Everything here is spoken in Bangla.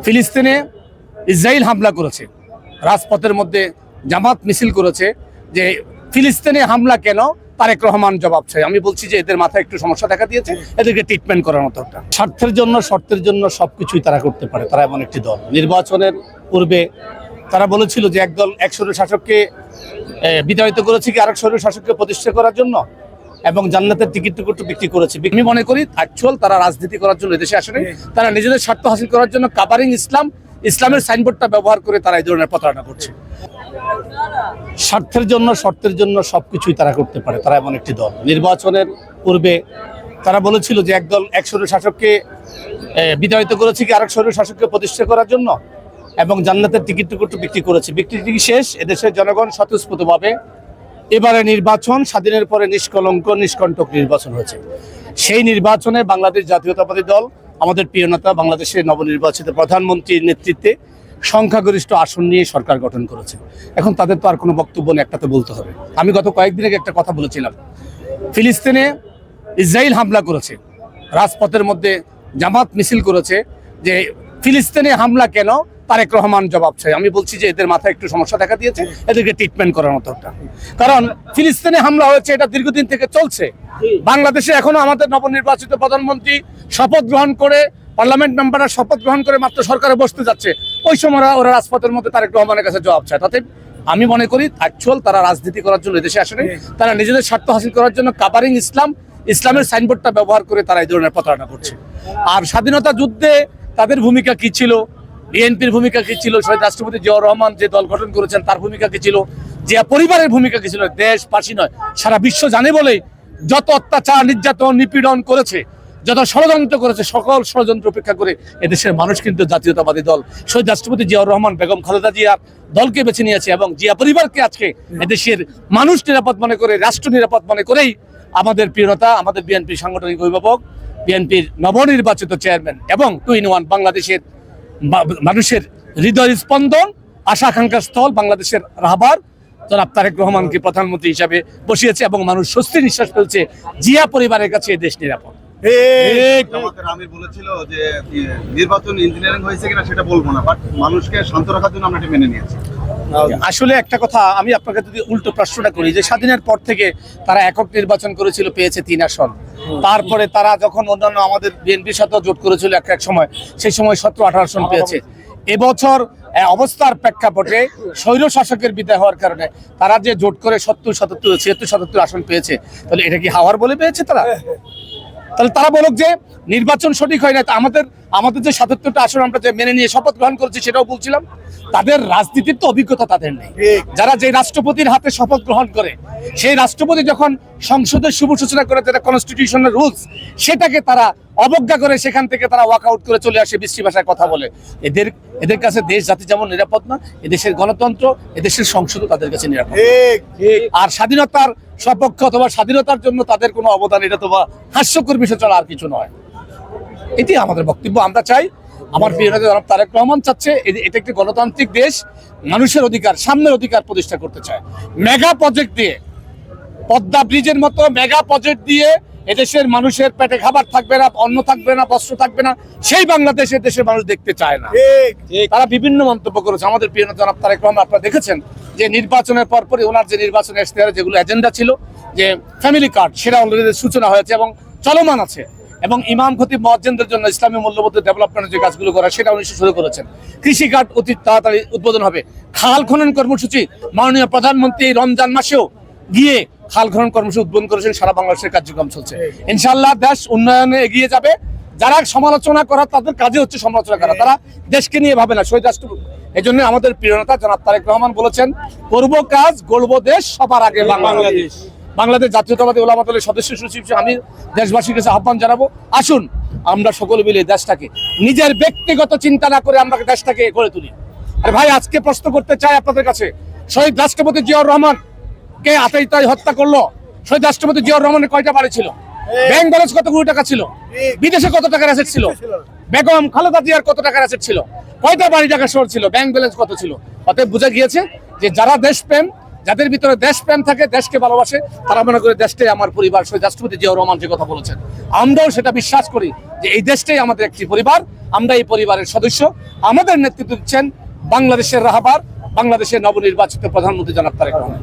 ফিলিস্তিনে ইসরায়েল হামলা করেছে, রাজপথের মধ্যে জামাত মিছিল করেছে যে ফিলিস্তিনে হামলা কেন, তারেক রহমান জবাব চাই। আমি বলছি যে এদের মাথায় একটু সমস্যা দেখা দিয়েছে, এদেরকে ট্রিটমেন্ট করার মতো একটা স্বার্থের জন্য সবকিছুই তারা করতে পারে। তারা এমন একটি দল, নির্বাচনের পূর্বে তারা বলেছিল যে একদল এক স্বৈর শাসককে বিতাড়িত করেছে কি আরেক স্বৈর শাসককে প্রতিষ্ঠা করার জন্য, এবং জান্নাতের টিকিট বিক্রি করেছে। আমি মনে করি অ্যাকচুয়াল তারা রাজনীতি করার জন্য এদেশে আসেনি, তারা নিজেদের স্বার্থ হাসিল করার জন্য কাভারিং ইসলামের সাইনবোর্ডটা ব্যবহার করে তারা এই ধরনের প্রতারণা করছে। স্বার্থের জন্য সবকিছুই তারা করতে পারে। তারা এমন একটি দল, নির্বাচনের পূর্বে তারা বলেছিল যে একদল এক স্বৈর শাসককে বিতাড়িত করেছে কি আরেক স্বৈর শাসককে প্রতিষ্ঠা করার জন্য, এবং জান্নাতের টিকিট বিক্রি করেছে। বিক্রি শেষ, এদেশের জনগণ স্বতঃস্ফূর্তভাবে এবারে নির্বাচন স্বাধীনের পরে নিষ্কলঙ্ক নিষ্কণ্টক নির্বাচন হয়েছে। সেই নির্বাচনে বাংলাদেশ জাতীয়তাবাদী দল আমাদের প্রিয় নেতা বাংলাদেশের নবনির্বাচিত প্রধানমন্ত্রীর নেতৃত্বে সংখ্যাগরিষ্ঠ আসন নিয়ে সরকার গঠন করেছে। এখন তাদের তো আর কোনো বক্তব্য নেই, একটা তো বলতে হবে। আমি গত কয়েকদিন আগে একটা কথা বলেছিলাম, ফিলিস্তিনে ইসরায়েল হামলা করেছে, রাজপথের মধ্যে জামাত মিছিল করেছে যে ফিলিস্তিনে হামলা কেন, তারেক রহমান জবাব চাই। আমি বলছি যে এদের মাথায় একটু সমস্যা দেখা দিয়েছে, এদেরকে ট্রিটমেন্ট করার মতো একটা, কারণ ফিলিস্তিনে হামলা হয়েছে এটা দীর্ঘদিন থেকে চলছে। বাংলাদেশে এখনো আমাদের নবনির্বাচিত প্রধানমন্ত্রী শপথ গ্রহণ করে, পার্লামেন্ট মেম্বাররা শপথ গ্রহণ করে মাত্র সরকারে বসতে যাচ্ছে, ওই সময় ওরা রাজপথের মধ্যে তারেক রহমানের কাছে জবাব চায়। তাতে আমি মনে করি অ্যাকচুয়াল তারা রাজনীতি করার জন্য এদেশে আসেনি, তারা নিজেদের স্বার্থ হাসিল করার জন্য কাভারিং ইসলামের সাইনবোর্ডটা ব্যবহার করে তারা এই ধরনের প্রতারণা করছে। আর স্বাধীনতা যুদ্ধে তাদের ভূমিকা কি ছিল, বিএনপির ভূমিকা কি ছিল, শহীদ রাষ্ট্রপতি জিয়াউর রহমান যে দল গঠন করেছেন তার ভূমিকা কি ছিল, জিয়া পরিবারের ভূমিকা কি ছিল, দেশবাসী নয় সারা বিশ্ব জানে বলেই যত অত্যাচার নির্যাতন নিপীড়ন করেছে, যত ষড়যন্ত্র করেছে, সকল ষড়যন্ত্র উপেক্ষা করে এদেশের মানুষ কিন্তু জাতীয়তাবাদী দল শহীদ রাষ্ট্রপতি জিয়াউর রহমান বেগম খালেদা জিয়ার দলকে বেছে নিয়েছে, এবং জিয়া পরিবারকে আজকে এদেশের মানুষ নিরাপদ মনে করে, রাষ্ট্র নিরাপদ মনে করেই আমাদের প্রিয়তা, আমাদের বিএনপির সাংগঠনিক অভিভাবক, বিএনপির নবনির্বাচিত চেয়ারম্যান এবং 2-in-1 বাংলাদেশের মানুষের হৃদয় স্পন্দন, আশা আকাঙ্ক্ষার স্থল বাংলাদেশের রাহবার জনাব তারেক রহমানকে প্রধানমন্ত্রী হিসাবে বসিয়েছে, এবং মানুষ স্বস্তি নিঃশ্বাস ফেলছে, জিয়া পরিবারের কাছে দেশ নিরাপদ। বলেছিল যে নির্বাচন ইঞ্জিনিয়ারিং হয়েছে কিনা সেটা বলবো না, বাট মানুষকে শান্ত রাখার জন্য আমরা এটা মেনে নিয়েছি। আসলে একটা কথা আমি আপনাকে যদি উল্টো প্রশ্নটা করি, যে স্বাধীনের পর থেকে তারা একক নির্বাচন করেছিল, পেয়েছে 3 আসন। তারপরে তারা যখন অন্যান্য আমাদের বিএনপির সাথে জোট করেছিল এক সময়, সেই সময় 17-18 আসন পেয়েছে। এবছর অবস্থার প্রেক্ষাপটে স্বৈর শাসকের বিদায় হওয়ার কারণে তারা যে জোট করে 70-77 আসন পেয়েছে, তাহলে এটা কি হাওয়ার বলে পেয়েছে তারা? তাহলে তারা বলুক যে নির্বাচন সঠিক হয় না। আমাদের যে 77টা আসন আমরা যে মেনে নিয়ে শপথ গ্রহণ করেছি সেটাও বলছিলাম, তাদের রাজনীতির তো অভিজ্ঞতা তাদের নেই। যারা যে রাষ্ট্রপতির হাতে শপথ গ্রহণ করে, সেই রাষ্ট্রপতি যখন সংসদের শুভ সূচনা করে, যেটা কনস্টিটিউশনাল রুলস, সেটাকে তারা অবজ্ঞা করে সেখান থেকে তারা ওয়াক আউট করে চলে আসে, বিশ্রী ভাষায় কথা বলে। এদের কাছে দেশ জাতি যেমন নিরাপদ না, এদেশের গণতন্ত্র, এদেশের সংসদও তাদের কাছে নিরাপদ। আর স্বাধীনতার সপক্ষ অথবা স্বাধীনতার জন্য তাদের কোনো অবদান, এটা তো হাস্যকর বিষয় ছাড়া আর কিছু নয়। এটি আমাদের বক্তব্য। আমরা চাই, আমার প্রিয় নেতা জনাব তারেক রহমান চাচ্ছে এটা একটি গণতান্ত্রিক দেশ, মানুষের অধিকার, সামনের অধিকার প্রতিষ্ঠা করতে চায়। মেগা প্রজেক্ট দিয়ে, পদ্মা ব্রিজের মতো মেগা প্রজেক্ট দিয়ে এদেশের মানুষের পেটে খাবার থাকবে না, অন্ন থাকবে না, বস্ত্র থাকবে না, সেই বাংলাদেশে দেশের মানুষ দেখতে চায় না। তারা বিভিন্ন মন্তব্য করেছে। আমাদের প্রিয় নেতা জনাব তারেক রহমান, আপনারা দেখেছেন যে নির্বাচনের পরপরই ওনার যে নির্বাচন ইশতেহারে যেগুলো এজেন্ডা ছিল, যে ফ্যামিলি কার্ড, সেটা অলরেডি সূচনা হয়েছে এবং চলমান আছে, এবং ইমাম খতিব মুয়াজ্জিনদের জন্য ইসলামী মূল্যবোধের ডেভেলপমেন্টের যে কাজগুলো করা, সেটা উনি শুরু করেছেন। কৃষি কার্ড অতি তাড়াতাড়ি উদ্বোধন হবে। খাল খনন কর্মসূচি মাননীয় প্রধানমন্ত্রী রমজান মাসেও গিয়ে খাল খনন কর্মসূচি উদ্বোধন করেছেন। সারা বাংলাদেশের কার্যক্রম চলছে। ইনশাআল্লাহ দেশ উন্নয়নে এগিয়ে যাবে। যারা সমালোচনা করা, তাদের কাজে হচ্ছে সমালোচনা করা, তারা দেশকে নিয়ে ভাবে না, শহীদ রাষ্ট্রপতি। এই জন্য আমাদের প্রিয় নেতা জনাব তারেক রহমান বলেছেন, করব কাজ, গড়ব দেশ, সবার আগে বাংলাদেশ। বাংলাদেশ জাতীয়তাবাদী উলামা দলের সদস্য সচিব আমি দেশবাসীর কাছে আহ্বান জানাবো, আসুন আমরা সকলে মিলে দেশটাকে নিজের ব্যক্তিগত চিন্তা না করে আমরা দেশটাকে গড়ে তুলি। আর ভাই, আজকে প্রশ্ন করতে চাই আপনাদের কাছে, শহীদ রাষ্ট্রপতি জিয়াউর রহমান কে আততায়ী হত্যা করলো? শহীদ রাষ্ট্রপতি জিয়াউর রহমানের কয়টা বাড়ি ছিল? ব্যাংক ব্যালেন্স কত কোটি টাকা ছিল? বিদেশে কত টাকার অ্যাসেট ছিল? বেগম খালেদা জিয়ার কত টাকার অ্যাসেট ছিল? কয়টা বাড়ি টাকা শহর ছিল? ব্যাংক ব্যালেন্স কত ছিল? অতএব বোঝা গিয়েছে যে যারা দেশপ্রেম, যাদের ভিতরে দেশপ্রেম থাকে, দেশকে ভালোবাসে, তারা মনে করে দেশটাই আমার পরিবার। শহীদ রাষ্ট্রপতি জিয়াউর রহমান যে কথা বলেছেন, আমরাও সেটা বিশ্বাস করি যে এই দেশটাই আমাদের একটি পরিবার, আমরা এই পরিবারের সদস্য। আমাদের নেতৃত্ব দিচ্ছেন বাংলাদেশের রাহবার, বাংলাদেশের নবনির্বাচিত প্রধানমন্ত্রী জনাব তারেক রহমান।